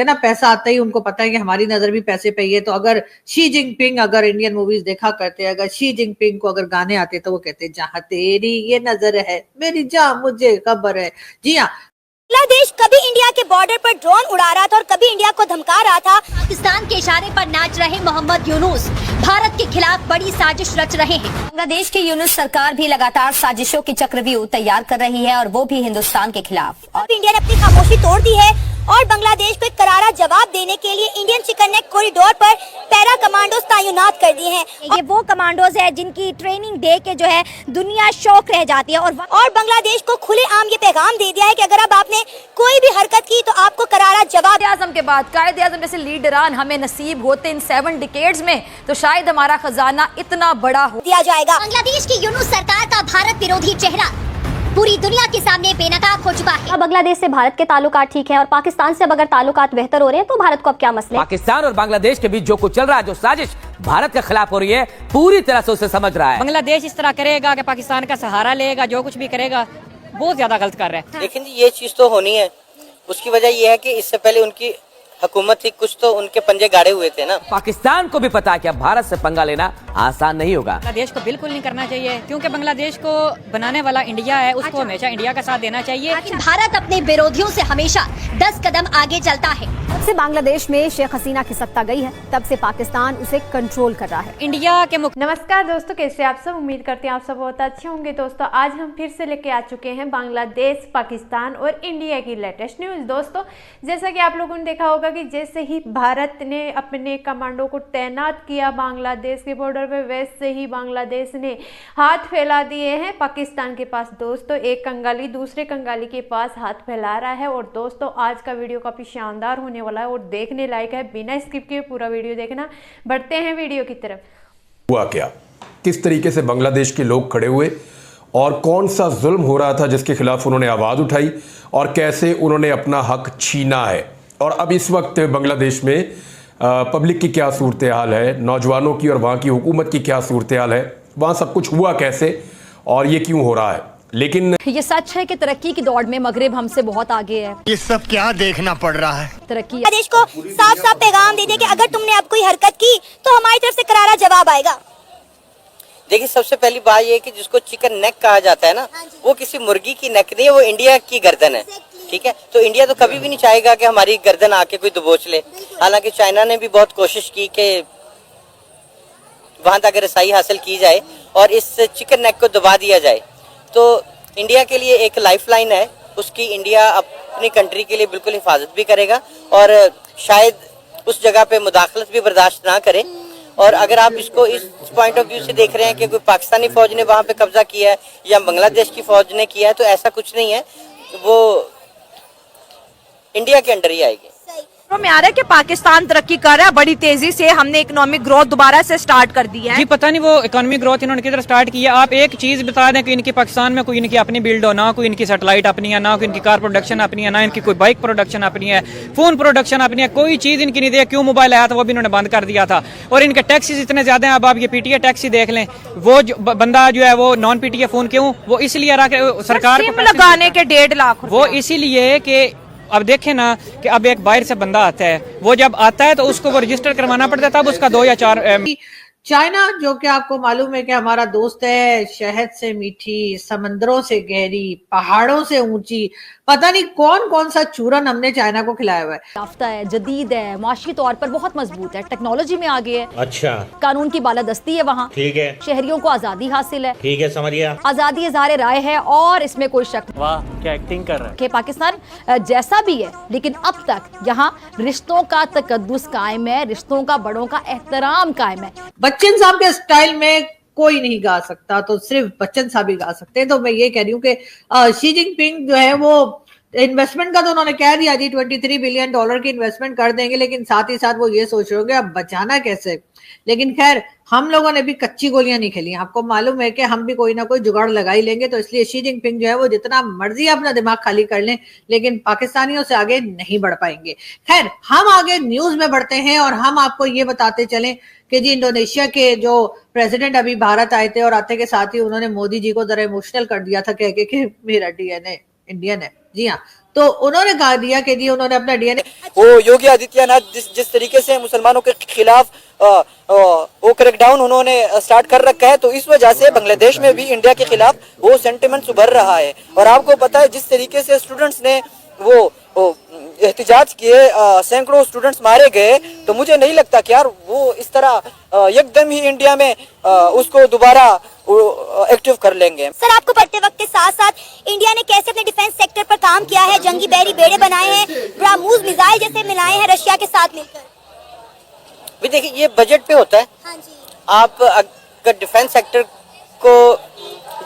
ना, पैसा आता ही उनको पता है कि हमारी नजर भी पैसे पे ही है। तो अगर शी जिनपिंग अगर इंडियन मूवीज देखा करते, अगर शी जिनपिंग को अगर गाने आते तो वो कहते जहां तेरी ये नजर है मेरी जान मुझे खबर है। जी हाँ, बांग्लादेश कभी इंडिया के बॉर्डर पर ड्रोन उड़ा रहा था और कभी इंडिया को धमका रहा था। पाकिस्तान के इशारे पर नाच रहे मोहम्मद यूनुस भारत के खिलाफ बड़ी साजिश रच रहे हैं। बांग्लादेश की यूनुस सरकार भी लगातार साजिशों की चक्रव्यूह तैयार कर रही है और वो भी हिंदुस्तान के खिलाफ। और इंडिया ने अपनी खामोशी तोड़ दी है और बांग्लादेश को करारा जवाब देने के लिए इंडियन चिकन नेक कॉरिडोर पर पैरा कमांडोज तैनात कर दिए हैं। ये वो कमांडोज है जिनकी ट्रेनिंग दे के जो है दुनिया शौक रह जाती है। और बांग्लादेश को खुलेआम ये पैगाम दे दिया है कि अगर अब आपने कोई भी हरकत की तो आपको करारा जवाब। आजम के बाद कायदे आजम जैसे लीडरान हमें नसीब होते इन 7 डिकेड्स में तो शायद हमारा खजाना इतना बड़ा हो दिया जाएगा। बांग्लादेश की यूनुस सरकार का भारत विरोधी चेहरा पूरी दुनिया के सामने बेनकाब हो चुका है। अब बांग्लादेश से भारत के ताल्लुकात ठीक है और पाकिस्तान से अब अगर ताल्लुकात बेहतर हो रहे हैं तो भारत को अब क्या मसले। पाकिस्तान और बांग्लादेश के बीच जो कुछ चल रहा है, जो साजिश भारत के खिलाफ हो रही है, पूरी तरह से उसे समझ रहा है। बांग्लादेश इस तरह करेगा कि पाकिस्तान का सहारा लेगा, जो कुछ भी करेगा बहुत ज्यादा गलत कर रहा है। लेकिन ये चीज तो होनी है, उसकी वजह यह है कि इससे पहले उनकी हुकूमत थी, कुछ तो उनके पंजे गाड़े हुए थे ना। पाकिस्तान को भी पता है कि अब भारत से पंगा लेना आसान नहीं होगा। बांग्लादेश को बिल्कुल नहीं करना चाहिए क्योंकि बांग्लादेश को बनाने वाला इंडिया है, उसको हमेशा इंडिया का साथ देना चाहिए। भारत अपने विरोधियों से हमेशा 10 कदम आगे चलता है। जब से बांग्लादेश में शेख हसीना की सत्ता गई है तब से पाकिस्तान उसे कंट्रोल कर रहा है। इंडिया के नमस्कार दोस्तों, कैसे आप सब? उम्मीद करते हैं आप सब बहुत अच्छे होंगे। दोस्तों आज हम फिर से लेके आ चुके हैं बांग्लादेश, पाकिस्तान और इंडिया की लेटेस्ट न्यूज़। दोस्तों जैसा कि आप लोगों ने देखा होगा कि जैसे ही भारत ने अपने कमांडो को तैनात किया बांग्लादेश के बॉर्डर पे, वैसे ही बांग्लादेश ने हाथ फैला दिए हैं पाकिस्तान के पास। दोस्तों एक कंगाली दूसरे कंगाली के पास हाथ फैला रहा है। और दोस्तों आज का वीडियो काफ़ी शानदार होने वाला है और देखने लायक है, बिना स्किप किए पूरा वीडियो देखना। बढ़ते हैं वीडियो की तरफ। हुआ क्या, किस तरीके से बांग्लादेश के लोग खड़े हुए और कौन सा जुल्म हो रहा था जिसके खिलाफ उन्होंने आवाज़ उठाई और कैसे उन्होंने अपना हक छीना है। और अब इस वक्त बांग्लादेश में पब्लिक की क्या सूरत हाल है, नौजवानों की और वहाँ की हुकूमत की क्या सूरत हाल है, वहाँ सब कुछ हुआ कैसे और ये क्यों हो रहा है। लेकिन ये सच है कि तरक्की की दौड़ में मगरिब हमसे बहुत आगे है। ये सब क्या देखना पड़ रहा है। तरक्की बांग्लादेश को साफ साफ पैगाम दे दिया कि अगर तुमने अब कोई हरकत की तो हमारी तरफ से करारा जवाब आएगा। देखिए सबसे पहली बात ये है कि जिसको चिकन नेक कहा जाता है ना, वो किसी मुर्गी की नेक नहीं है, वो इंडिया की गर्दन है। ठीक है, तो इंडिया तो कभी भी नहीं चाहेगा कि हमारी गर्दन आके कोई दबोच ले। हालांकि चाइना ने भी बहुत कोशिश की कि वहां तक रसाई हासिल की जाए और इस चिकन नेक को दबा दिया जाए। तो इंडिया के लिए एक लाइफलाइन है, उसकी इंडिया अपनी कंट्री के लिए बिल्कुल हिफाजत भी करेगा और शायद उस जगह पे मुदाखलत भी बर्दाश्त ना करे। और अगर आप इसको इस पॉइंट ऑफ व्यू से देख रहे हैं कि कोई पाकिस्तानी फौज ने वहां पे कब्जा किया है या बांग्लादेश की फौज ने किया है, तो ऐसा कुछ नहीं है, वो इंडिया के अंडर ही आएगी। में आ रहा है कि पाकिस्तान तरक्की कर रहा है बड़ी तेजी से, हमने इकोनॉमिक ग्रोथ दोबारा से स्टार्ट कर दी है। जी पता नहीं वो इकोनॉमिक ग्रोथ इन्होंने किधर स्टार्ट किया। आप एक चीज बता दें कि इनकी पाकिस्तान में कोई इनकी अपनी बिल्ड हो, ना कोई इनकी सैटेलाइट अपनी है, ना कोई इनकी कार प्रोडक्शन अपनी है, ना इनकी कोई बाइक प्रोडक्शन अपनी है, फोन प्रोडक्शन अपनी है, कोई चीज इनकी नहीं दी। क्यों मोबाइल आया था वो भी इन्होंने बंद कर दिया था। और इनके टैक्सीज इतने ज्यादा हैं। अब आप ये पीटीए टैक्सी देख लें, वो बंदा जो है वो नॉन पीटीए फोन क्यों, वो इसलिए सरकार को लगाने के 1.5 लाख, वो इसीलिए कि अब देखें ना कि अब एक बाहर से बंदा आता है, वो जब आता है तो उसको वो रजिस्टर करवाना पड़ता है, तब उसका 2 या 4 चाइना जो कि आपको मालूम है कि हमारा दोस्त है, शहद से मीठी, समंदरों से गहरी, पहाड़ों से ऊंची, पता नहीं कौन कौन सा चूरन हमने चाइना को खिलाया हुआ है। याफ्ता है, जदीद है, माशी तौर पर बहुत मजबूत है, टेक्नोलॉजी में आगे है। अच्छा, कानून की बालादस्ती है वहाँ। ठीक है, शहरियों को आजादी हासिल है। ठीक है, समझ गया। आजादी इज़हार राय है और इसमें कोई शक नहीं। वाह क्या एक्टिंग कर रहा है। कि पाकिस्तान जैसा भी है लेकिन अब तक यहाँ रिश्तों का तकद्दुस कायम है, रिश्तों का बड़ों का एहतराम कायम है। बच्चन साहब के स्टाइल में कोई नहीं गा सकता, तो सिर्फ बच्चन साहब ही गा सकते हैं। तो मैं ये कह रही हूँ कि शी जिनपिंग जो है वो इन्वेस्टमेंट का तो उन्होंने कह दिया जी $23 बिलियन की इन्वेस्टमेंट कर देंगे, लेकिन साथ ही साथ वो ये सोच रहे होंगे अब बचाना कैसे। लेकिन खैर हम लोगों ने भी कच्ची गोलियां नहीं खेली, आपको मालूम है कि हम भी कोई ना कोई जुगाड़ लगा ही लेंगे। तो इसलिए शी जिनपिंग जो है वो जितना मर्जी अपना दिमाग खाली कर लें, लेकिन पाकिस्तानियों से आगे नहीं बढ़ पाएंगे। खैर हम आगे न्यूज में बढ़ते हैं और हम आपको ये बताते चलें कि जी इंडोनेशिया के जो प्रेसिडेंट अभी भारत आए थे और आते के साथ ही उन्होंने मोदी जी को जरा इमोशनल कर दिया था कह के कि मेरा डीएनए इंडियन है। जी हाँ, तो उन्होंने कहा दिया कि जी उन्होंने अपना डीएनए, वो योगी आदित्यनाथ जिस तरीके से मुसलमानों के खिलाफ वो क्रैकडाउन उन्होंने स्टार्ट कर रखा है, तो इस वजह से बांग्लादेश में भी इंडिया के खिलाफ वो सेंटिमेंट्स उभर रहा है। और आपको पता है जिस तरीके से स्टूडेंट्स ने वो एहतिजाज किए, सैकड़ों स्टूडेंट्स मारे गए, तो मुझे नहीं लगता कि यार वो इस तरह एकदम ही इंडिया में उसको दोबारा एक्टिव कर लेंगे। सर, आपको बढ़ते वक्त के साथ साथ इंडिया ने कैसे अपने डिफेंस सेक्टर पर काम किया है, जंगी बहरी बेड़े बनाए हैं, ब्रह्मोस मिसाइल जैसे मिलाए हैं रशिया के साथ मिलकर। भी देखिए ये बजट पे होता है। हाँ जी। आप अगर डिफेंस सेक्टर को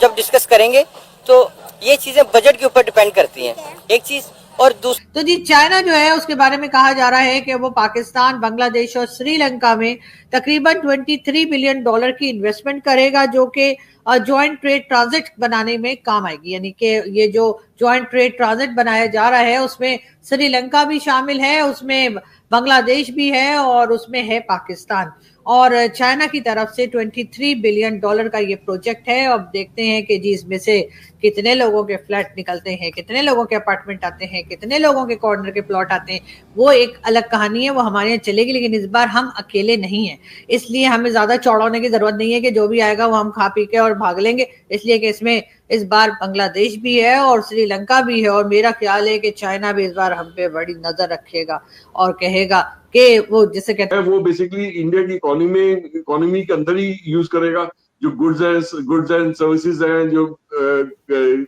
जब डिस्कस करेंगे तो ये चीजें बजट के ऊपर डिपेंड करती हैं, एक चीज। और तो जी चाइना जो है उसके बारे में कहा जा रहा है कि वो पाकिस्तान, बांग्लादेश और श्रीलंका में तकरीबन $23 बिलियन की इन्वेस्टमेंट करेगा, जो कि जॉइंट ट्रेड ट्रांजिट बनाने में काम आएगी। यानी कि ये जो जॉइंट ट्रेड ट्रांजिट बनाया जा रहा है उसमें श्रीलंका भी शामिल है, उसमें बांग्लादेश भी है और उसमें है पाकिस्तान। और चाइना की तरफ से $23 बिलियन का ये प्रोजेक्ट है। अब देखते हैं कि जी इसमें से कितने लोगों के फ्लैट निकलते हैं, कितने लोगों के अपार्टमेंट आते हैं, कितने लोगों के कॉर्नर के प्लॉट आते हैं, वो एक अलग कहानी है, वो हमारे यहाँ चलेगी। लेकिन इस बार हम अकेले नहीं हैं, इसलिए हमें ज्यादा चौड़ा होने की जरूरत नहीं है कि जो भी आएगा वो हम खा पी के और भाग लेंगे। इसलिए कि इसमें इस बार बांग्लादेश भी है और श्रीलंका भी है, और मेरा ख्याल है कि चाइना भी इस बार हम पे बड़ी नजर रखेगा और कहेगा कि वो जिसे कहते हैं वो बेसिकली इंडिया की इकोनॉमी के अंदर ही यूज करेगा। जो गुड्स एंड सर्विसेज हैं, जो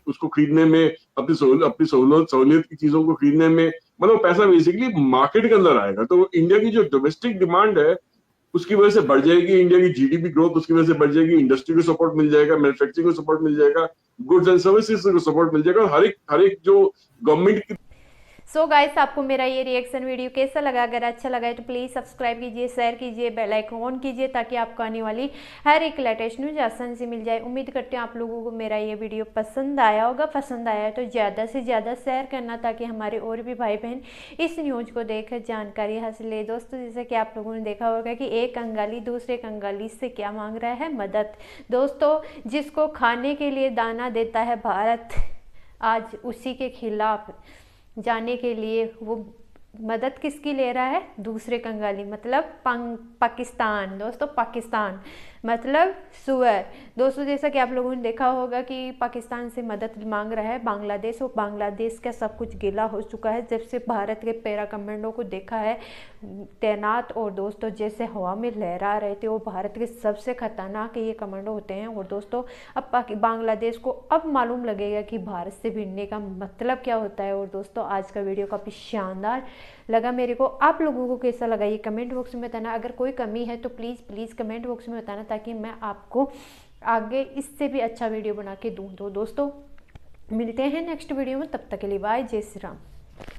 उसको खरीदने में, अपनी सहूलियत की चीजों को खरीदने में, मतलब पैसा बेसिकली मार्केट के अंदर आएगा। तो इंडिया की जो डोमेस्टिक डिमांड है उसकी वजह से बढ़ जाएगी, इंडिया की जीडीपी ग्रोथ उसकी वजह से बढ़ जाएगी, इंडस्ट्री को सपोर्ट मिल जाएगा, मैन्युफैक्चरिंग को सपोर्ट मिल जाएगा, गुड्स एंड सर्विसेज को सपोर्ट मिल जाएगा। हर एक जो गवर्नमेंट की। सो गाइस, आपको मेरा ये रिएक्शन वीडियो कैसा लगा? अगर अच्छा लगा है तो प्लीज़ सब्सक्राइब कीजिए, शेयर कीजिए, बेल आइकन ऑन कीजिए, ताकि आपको आने वाली हर एक लेटेस्ट न्यूज आसानी से मिल जाए। उम्मीद करते हैं आप लोगों को मेरा ये वीडियो पसंद आया होगा। पसंद आया है तो ज़्यादा से ज़्यादा शेयर करना, ताकि हमारे और भी भाई बहन इस न्यूज को देख जानकारी हासिल ले। दोस्तों, जैसे कि आप लोगों ने देखा होगा कि एक कंगाली दूसरे कंगाली से क्या मांग रहा है? मदद। दोस्तों, जिसको खाने के लिए दाना देता है भारत, आज उसी के खिलाफ जाने के लिए वो मदद किसकी ले रहा है? दूसरे कंगाली, मतलब पाकिस्तान। दोस्तों, पाकिस्तान मतलब सुअर। दोस्तों, जैसा कि आप लोगों ने देखा होगा कि पाकिस्तान से मदद मांग रहा है बांग्लादेश, और बांग्लादेश का सब कुछ गीला हो चुका है जब से भारत के पैरा कमांडो को देखा है तैनात। और दोस्तों, जैसे हवा में लहरा रहे थे, वो भारत के सबसे खतरनाक ये कमांडो होते हैं। और दोस्तों, अब बांग्लादेश को अब मालूम लगेगा कि भारत से भिड़ने का मतलब क्या होता है। और दोस्तों, आज का वीडियो काफ़ी शानदार लगा मेरे को। आप लोगों को कैसा लगा ये कमेंट बॉक्स में बताना। अगर कोई कमी है तो प्लीज़ कमेंट बॉक्स में बताना, ताकि मैं आपको आगे इससे भी अच्छा वीडियो बना के दूँ। तो दोस्तों, मिलते हैं नेक्स्ट वीडियो में, तब तक के लिए बाय, जय श्री राम।